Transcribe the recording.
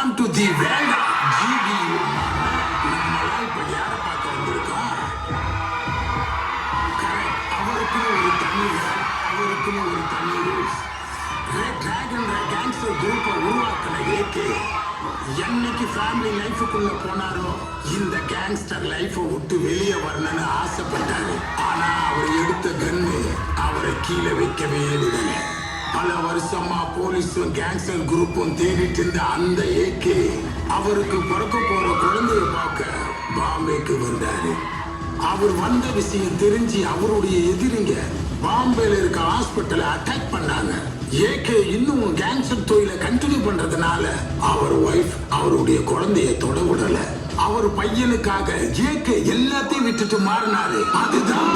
Welcome to the வேண்டா ஜிடியூ. நம்மளாம் இப்ப யார பார்க்க வந்திருக்கோம்? கரெக்ட். அவருக்குன்னு ஒரு தனி அவருக்குன்னு ஒரு தனி ரூல்ஸ். ரெட் டிராகன் கேங்ஸ்டர் குரூப்பை உருவாக்கின ஏகே என்னைக்கு ஃபேமிலி லைஃபுக்குள்ள போனாரோ இந்த கேங்ஸ்டர் லைஃபை விட்டு வெளியே வரணும்னு ஆசைப்பட்டாரு. ஆனா அவர் எடுத்த கன்னு அவரை கீழே வைக்கவே விடல. பல வருஷமா போலீஸும் கேங்ஸ்டர் குரூப்பும் தேடிட்டு இருந்த அந்த ஏகே அவருக்கு பிறக்க போற குழந்தைய பார்க்க பாம்பேக்கு வந்தாரு. அவர் வந்த விஷயம் தெரிஞ்சு அவருடைய எதிரிங்க பாம்பேல இருக்க ஹாஸ்பிட்டலை அட்டாக் பண்ணாங்க. ஏகே இன்னும் கேங்ஸ்டர் தொழிலை கண்டினியூ பண்றதுனால அவர் ஒய்ஃப் அவருடைய குழந்தைய தொட விடல. அவர் பையனுக்காக ஏகே எல்லாத்தையும் விட்டுட்டு மாறினாரு. அதுதான்